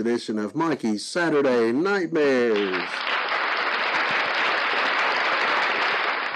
edition of Mikey's Saturday Nightmares.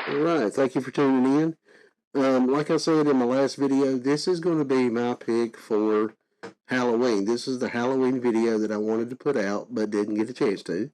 Alright, thank you for tuning in. Like I said in my last video, this is going to be my pick for Halloween. This is the Halloween video that I wanted to put out, but didn't get a chance to.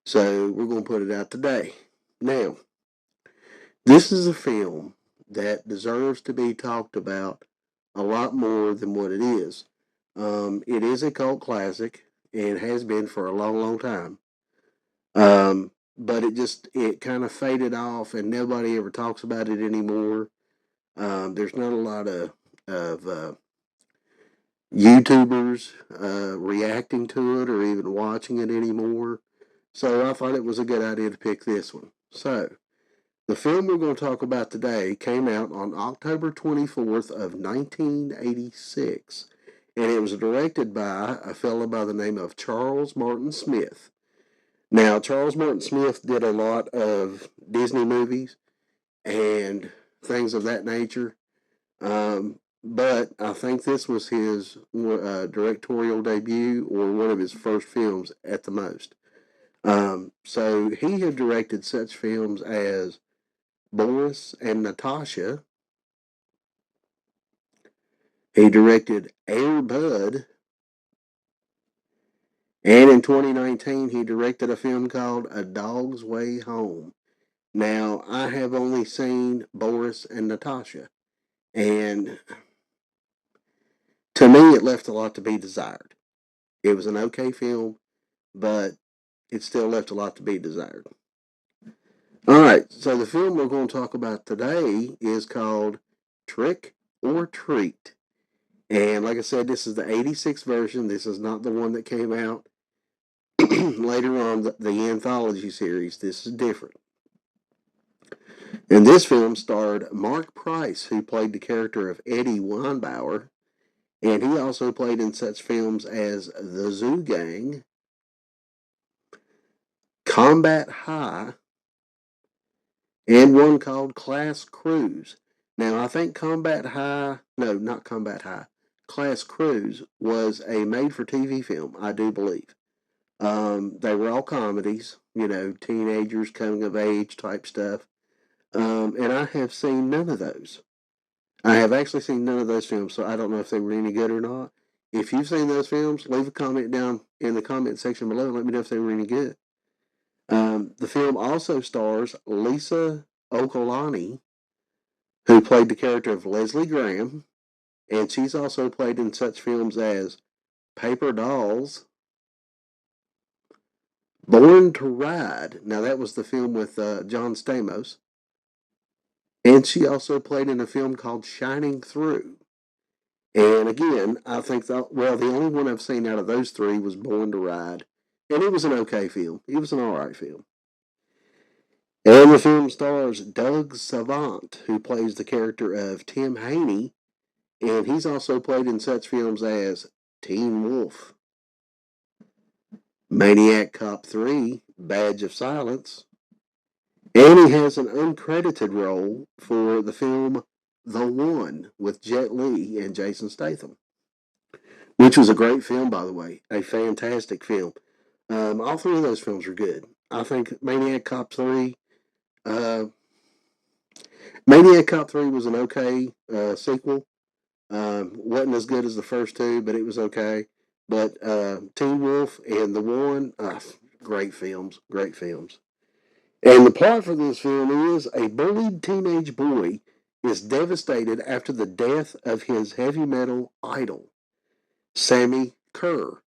So, we're going to put it out today. Now, this is a film that deserves to be talked about a lot more than what it is. It is a cult classic and has been for a long, long time. But it kind of faded off and nobody ever talks about it anymore. There's not a lot of YouTubers reacting to it or even watching it anymore. So I thought it was a good idea to pick this one. So, the film we're going to talk about today came out on October 24th of 1986. And it was directed by a fellow by the name of Charles Martin Smith. Now, Charles Martin Smith did a lot of Disney movies and things of that nature. But I think this was his directorial debut or one of his first films at the most. So he had directed such films as Boris and Natasha. He directed Air Bud. And in 2019, he directed a film called A Dog's Way Home. Now, I have only seen Boris and Natasha. And to me, it left a lot to be desired. It was an okay film, but it still left a lot to be desired. Alright, so the film we're going to talk about today is called Trick or Treat. And like I said, this is the 86 version. This is not the one that came out later on, the anthology series. This is different. And this film starred Mark Price, who played the character of Eddie Weinbauer. And he also played in such films as The Zoo Gang, Combat High, and one called Class Cruise. Now, I think Class Cruise was a made-for-TV film, I do believe. They were all comedies, teenagers, coming-of-age type stuff. And I have seen none of those. I have actually seen none of those films, so I don't know if they were any good or not. If you've seen those films, leave a comment down in the comment section below and let me know if they were any good. The film also stars Lisa Okolani, who played the character of Leslie Graham, and she's also played in such films as Paper Dolls, Born to Ride. Now, that was the film with John Stamos. And she also played in a film called Shining Through. And again, I think the only one I've seen out of those three was Born to Ride. And it was an okay film. It was an alright film. And the film stars Doug Savant, who plays the character of Tim Haney. And he's also played in such films as Teen Wolf, Maniac Cop 3, Badge of Silence. And he has an uncredited role for the film The One with Jet Li and Jason Statham, which was a great film, by the way. A fantastic film. All three of those films are good. I think Maniac Cop 3 was an okay sequel. Wasn't as good as the first two, but it was okay. But Teen Wolf and The One, great films. And the plot for this film is a bullied teenage boy is devastated after the death of his heavy metal idol, Sammy Kerr.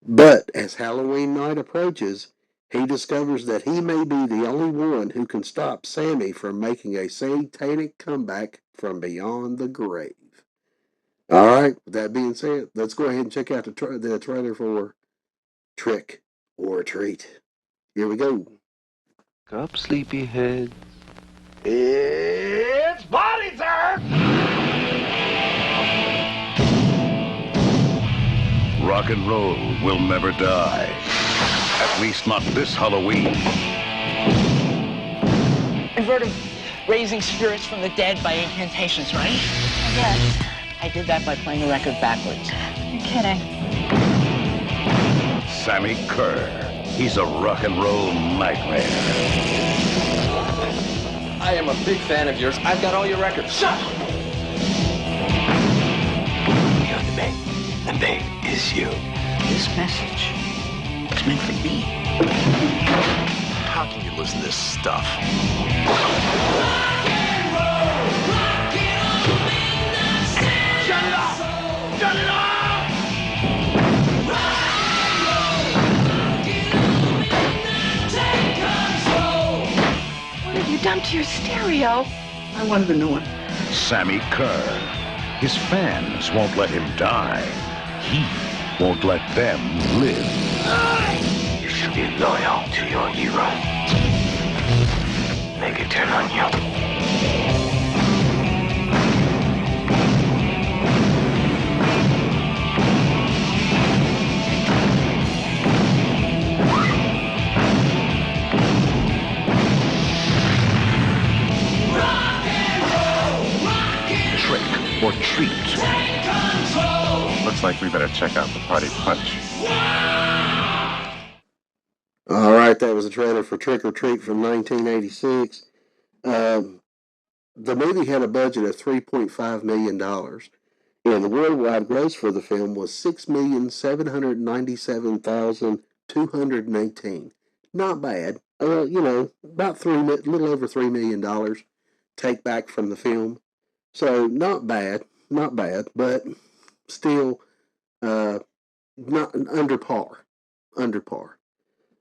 But as Halloween night approaches, he discovers that he may be the only one who can stop Sammy from making a satanic comeback from beyond the grave. Alright, with that being said, let's go ahead and check out the trailer for Trick or Treat. Here we go. Up, sleepyhead. It's party time! Rock and roll will never die. At least not this Halloween. You've heard of raising spirits from the dead by incantations, right? Yes. I did that by playing the record backwards. You're kidding. Sammy Kerr. He's a rock and roll nightmare. I am a big fan of yours. I've got all your records. Shut up! You're the bait. The bait is you. This message is meant for me. How can you listen to this stuff? Shut it off! Shut it off! What have you done to your stereo? I wanted a new one. Sammy Kerr. His fans won't let him die. He won't let them live. You should be loyal to your hero. Make it turn on you. Trick or treat. Looks like we better check out the party punch. All right, that was a trailer for Trick or Treat from 1986. The movie had a budget of $3.5 million, and the worldwide gross for the film was $6,797,218. Not bad. About little over $3 million take back from the film. So not bad, but still not under par. Under par.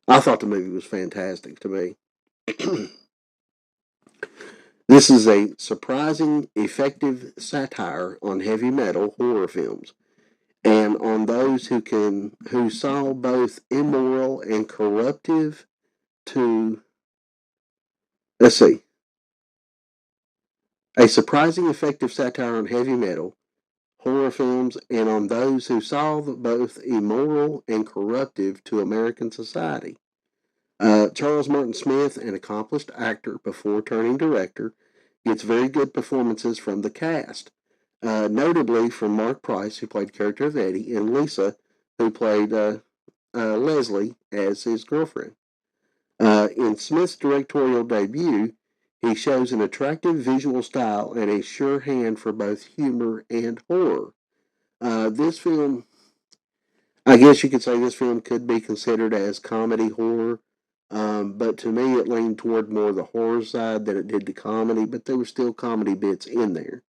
I thought the movie was fantastic to me. This is a surprising, effective satire on heavy metal horror films, and on those who saw both immoral and corruptive to. Let's see. A surprising, effective satire on heavy metal horror films, and on those who saw both immoral and corruptive to American society. Charles Martin Smith, an accomplished actor before turning director, gets very good performances from the cast, notably from Mark Price, who played the character of Eddie, and Lisa, who played Leslie as his girlfriend. In Smith's directorial debut, he shows an attractive visual style and a sure hand for both humor and horror. This film, I guess you could say this film could be considered as comedy horror, but to me it leaned toward more the horror side than it did the comedy, but there were still comedy bits in there.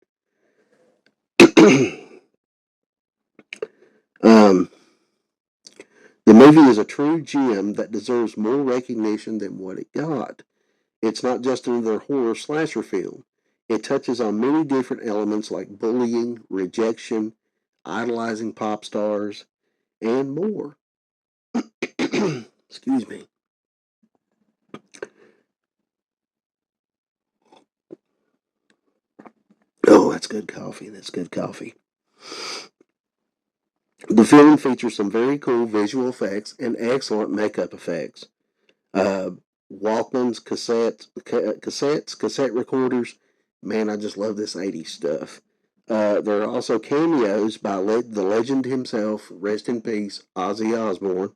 The movie is a true gem that deserves more recognition than what it got. It's not just another horror slasher film. It touches on many different elements like bullying, rejection, idolizing pop stars, and more. Excuse me. Oh, that's good coffee. That's good coffee. The film features some very cool visual effects and excellent makeup effects. Walkmans, cassette recorders. Man, I just love this 80s stuff. There are also cameos by the legend himself, rest in peace, Ozzy Osbourne,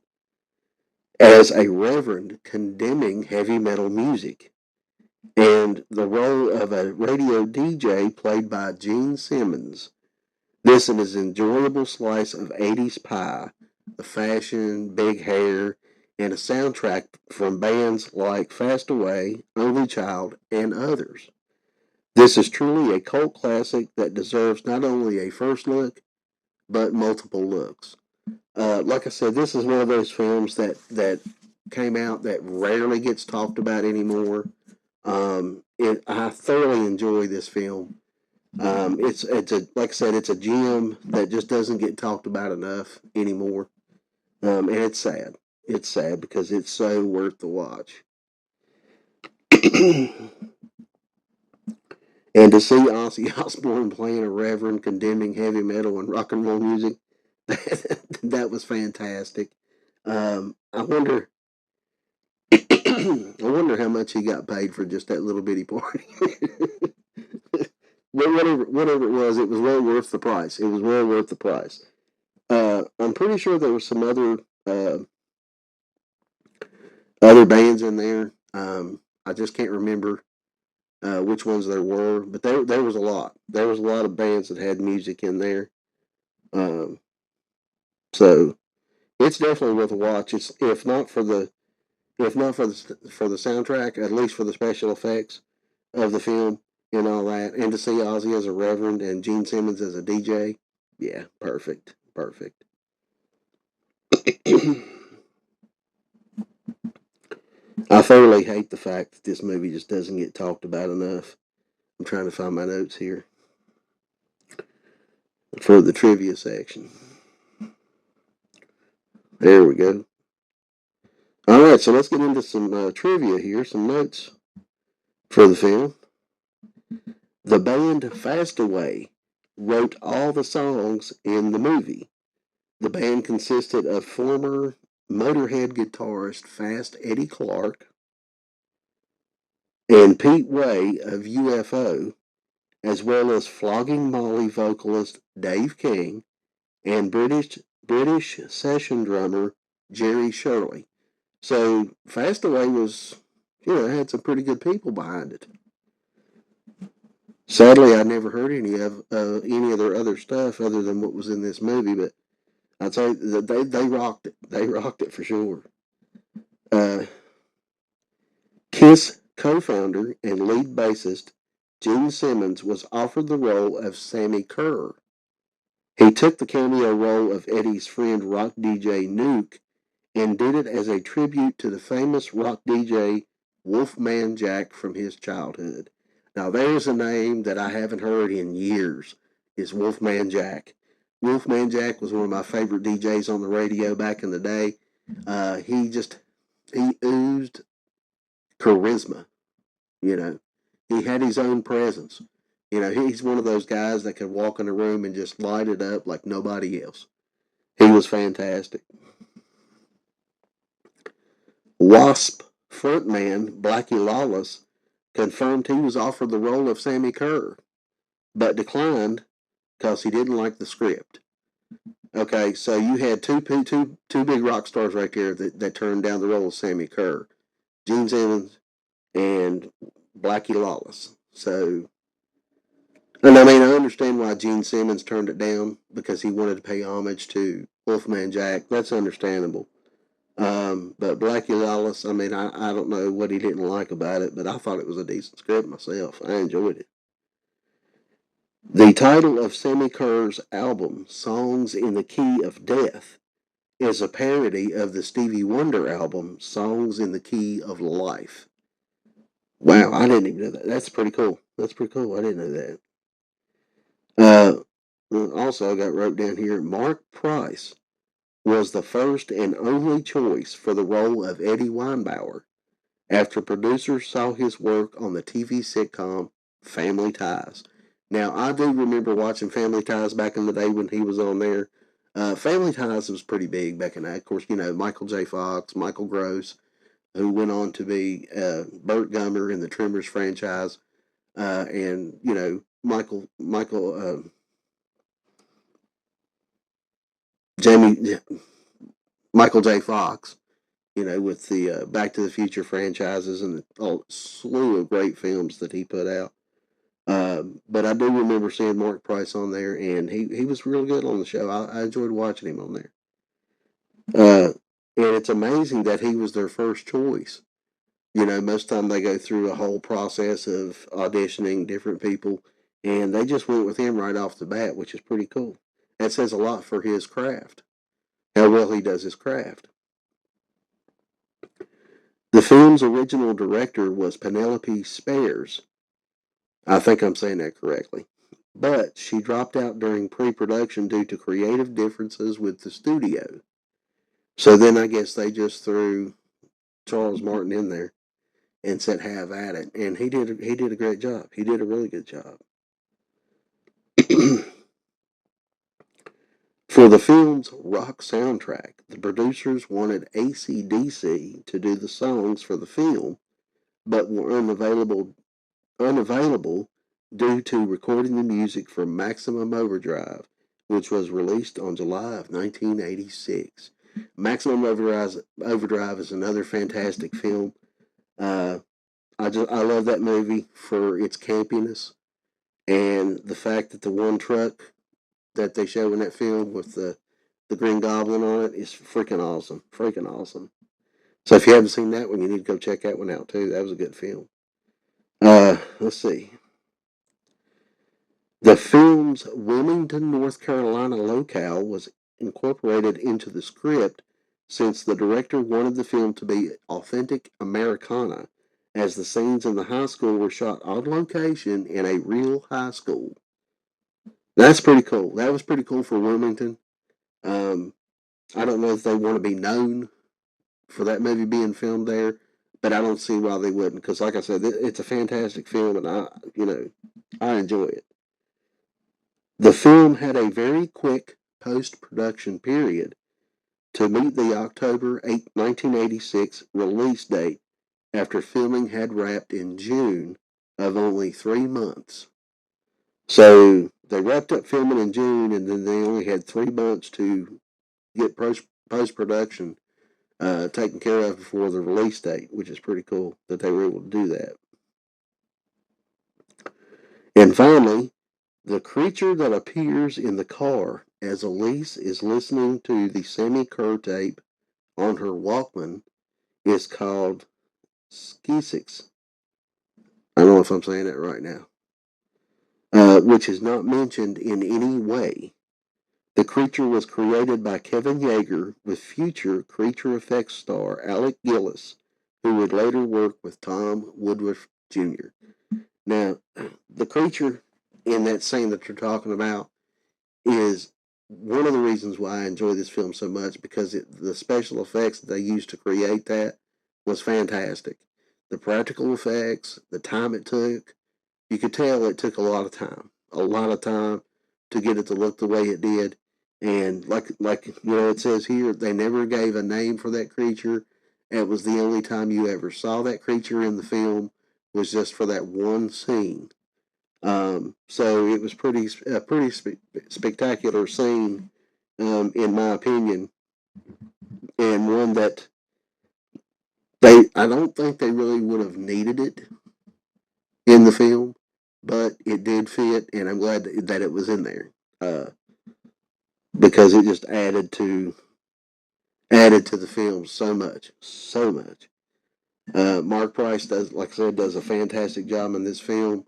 as a reverend condemning heavy metal music, and the role of a radio DJ played by Gene Simmons. This is an enjoyable slice of 80s pie, the fashion, big hair, and a soundtrack from bands like Fast Away, Only Child, and others. This is truly a cult classic that deserves not only a first look, but multiple looks. Like I said, this is one of those films that came out that rarely gets talked about anymore. I thoroughly enjoy this film. It's like I said, it's a gem that just doesn't get talked about enough anymore. And it's sad. It's sad because it's so worth the watch. And to see Ozzy Osbourne playing a reverend condemning heavy metal and rock and roll music, that was fantastic. I wonder, I wonder how much he got paid for just that little bitty party. But whatever it was well worth the price. It was well worth the price. I'm pretty sure there were some other other bands in there. I just can't remember which ones there were, but there was a lot. There was a lot of bands that had music in there. Um, so it's definitely worth a watch. It's if not for the soundtrack, at least for the special effects of the film and all that, and to see Ozzy as a reverend and Gene Simmons as a DJ. Yeah, perfect, perfect. I thoroughly hate the fact that this movie just doesn't get talked about enough. I'm trying to find my notes here for the trivia section. There we go. All right, so let's get into some trivia here, some notes for the film. The band Fastaway wrote all the songs in the movie. The band consisted of former Motorhead guitarist Fast Eddie Clark and Pete Way of UFO, as well as Flogging Molly vocalist Dave King and British session drummer Jerry Shirley. So Fastaway was, had some pretty good people behind it. Sadly, I never heard any of their other stuff other than what was in this movie, but I'd say that they rocked it. They rocked it for sure. Uh, Kiss co-founder and lead bassist Gene Simmons was offered the role of Sammy Kerr. He took the cameo role of Eddie's friend rock DJ Nuke and did it as a tribute to the famous rock DJ Wolfman Jack from his childhood. Now there's a name that I haven't heard in years, is Wolfman Jack. Wolfman Jack was one of my favorite DJs on the radio back in the day. He oozed charisma, you know. He had his own presence. He's one of those guys that could walk in a room and just light it up like nobody else. He was fantastic. Wasp frontman Blackie Lawless confirmed he was offered the role of Sammy Kerr, but declined because he didn't like the script. Okay, so you had two big rock stars right there that turned down the role of Sammy Kerr, Gene Simmons and Blackie Lawless. So, and I mean, I understand why Gene Simmons turned it down because he wanted to pay homage to Wolfman Jack. That's understandable. But Blackie Lawless, I mean, I don't know what he didn't like about it, but I thought it was a decent script myself. I enjoyed it. The title of Sammy Kerr's album, Songs in the Key of Death, is a parody of the Stevie Wonder album, Songs in the Key of Life. Wow, I didn't even know that. That's pretty cool. That's pretty cool. I didn't know that. Also, I got wrote down here, Mark Price was the first and only choice for the role of Eddie Weinbauer after producers saw his work on the TV sitcom Family Ties. Now, I do remember watching Family Ties back in the day when he was on there. Family Ties was pretty big back in that. Of course, Michael J. Fox, Michael Gross, who went on to be Burt Gummer in the Tremors franchise, and Jamie Michael J. Fox, with the Back to the Future franchises and a slew of great films that he put out. But I do remember seeing Mark Price on there, and he was real good on the show. I enjoyed watching him on there. And it's amazing that he was their first choice. Most of the time they go through a whole process of auditioning different people, and they just went with him right off the bat, which is pretty cool. That says a lot for his craft, how well he does his craft. The film's original director was Penelope Spheres. I think I'm saying that correctly. But she dropped out during pre-production due to creative differences with the studio. So then I guess they just threw Charles Martin in there and said have at it, and he did a great job. He did a really good job. For the film's rock soundtrack, the producers wanted AC/DC to do the songs for the film, but were unavailable due to recording the music for Maximum Overdrive, which was released on July of 1986. Maximum Overdrive is another fantastic film. Uh, I love that movie for its campiness and the fact that the one truck that they show in that film with the Green Goblin on it is freaking awesome. Freaking awesome. So if you haven't seen that one, you need to go check that one out too. That was a good film. Let's see. The film's Wilmington, North Carolina locale was incorporated into the script since the director wanted the film to be authentic Americana, as the scenes in the high school were shot on location in a real high school. That's pretty cool. That was pretty cool for Wilmington. Um, I don't know if they want to be known for that movie being filmed there, but I don't see why they wouldn't. Because, like I said, it's a fantastic film, and I enjoy it. The film had a very quick post-production period to meet the October 1986 release date after filming had wrapped in June of only 3 months. So they wrapped up filming in June, and then they only had 3 months to get post-production taken care of before the release date, which is pretty cool that they were able to do that. And finally, the creature that appears in the car as Elise is listening to the Sammy Kerr tape on her Walkman is called Skisix. I don't know if I'm saying that right now. Which is not mentioned in any way. The creature was created by Kevin Yeager with future creature effects star Alec Gillis, who would later work with Tom Woodruff Jr. Now, the creature in that scene that you're talking about is one of the reasons why I enjoy this film so much, because the special effects that they used to create that was fantastic. The practical effects, the time it took, you could tell it took a lot of time to get it to look the way it did. And like it says here, they never gave a name for that creature. It was the only time you ever saw that creature in the film was just for that one scene. So it was a pretty spectacular scene, in my opinion, and one that I don't think they really would have needed it in the film, but it did fit, and I'm glad that it was in there, because it just added to the film so much, so much. Mark Price does, like I said, does a fantastic job in this film.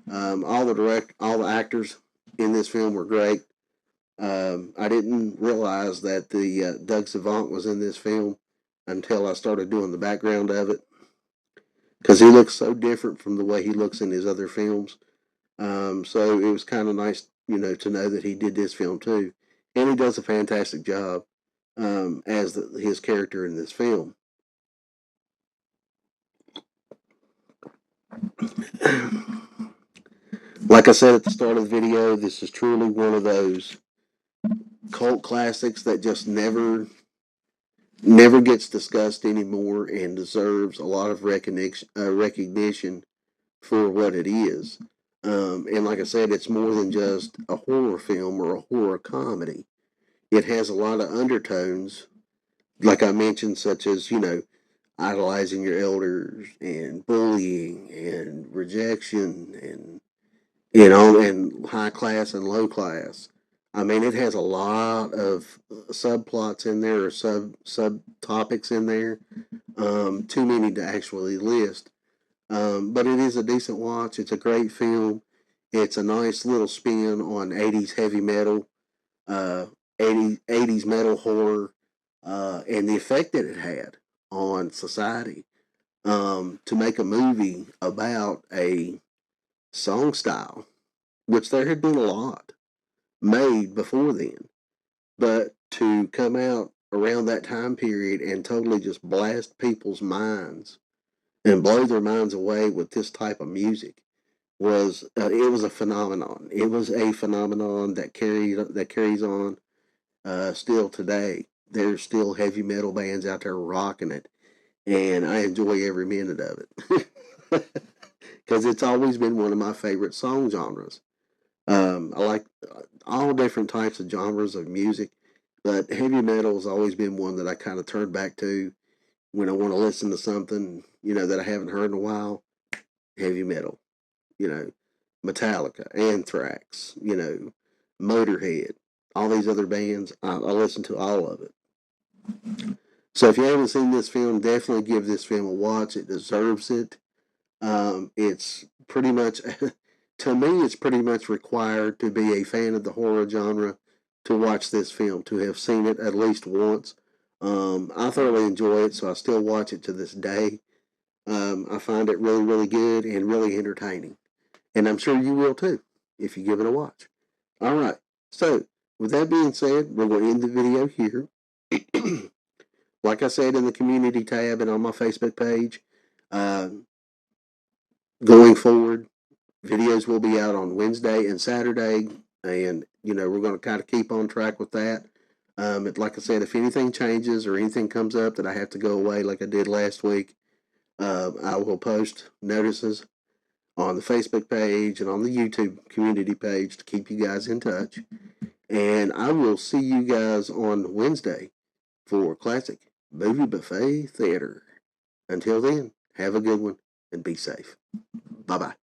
All the actors in this film were great. I didn't realize that the Doug Savant was in this film until I started doing the background of it, because he looks so different from the way he looks in his other films. So it was kind of nice, to know that he did this film too, and he does a fantastic job as his character in this film. Like I said at the start of the video, this is truly one of those cult classics that just never gets discussed anymore and deserves a lot of recognition for what it is. And like I said, it's more than just a horror film or a horror comedy. It has a lot of undertones, like I mentioned, such as, idolizing your elders and bullying and rejection and high class and low class. I mean, it has a lot of subplots in there, or subtopics in there. Too many to actually list. But it is a decent watch. It's a great film. It's a nice little spin on 80s heavy metal, uh, 80s metal horror, and the effect that it had on society. To make a movie about a song style, which there had been a lot made before then, but to come out around that time period and totally just blast people's minds and blow their minds away with this type of music it was a phenomenon. It was a phenomenon that carries on still today. There's still heavy metal bands out there rocking it, and I enjoy every minute of it because it's always been one of my favorite song genres. I like all different types of genres of music, But heavy metal has always been one that I kind of turn back to when I want to listen to something, that I haven't heard in a while. Heavy metal, you know, Metallica, Anthrax, Motorhead, all these other bands. I listen to all of it. So if you haven't seen this film, definitely give this film a watch. It deserves it. It's pretty much, to me, it's pretty much required to be a fan of the horror genre to watch this film, to have seen it at least once. I thoroughly enjoy it, so I still watch it to this day. I find it really, really good and really entertaining. And I'm sure you will too, if you give it a watch. All right. So, with that being said, we're going to end the video here. Like I said in the community tab and on my Facebook page, uh, going forward, videos will be out on Wednesday and Saturday, and we're going to kind of keep on track with that. Like I said, if anything changes or anything comes up that I have to go away, like I did last week, I will post notices on the Facebook page and on the YouTube community page to keep you guys in touch. And I will see you guys on Wednesday for Classic Movie Buffet Theater. Until then, have a good one and be safe. Bye bye.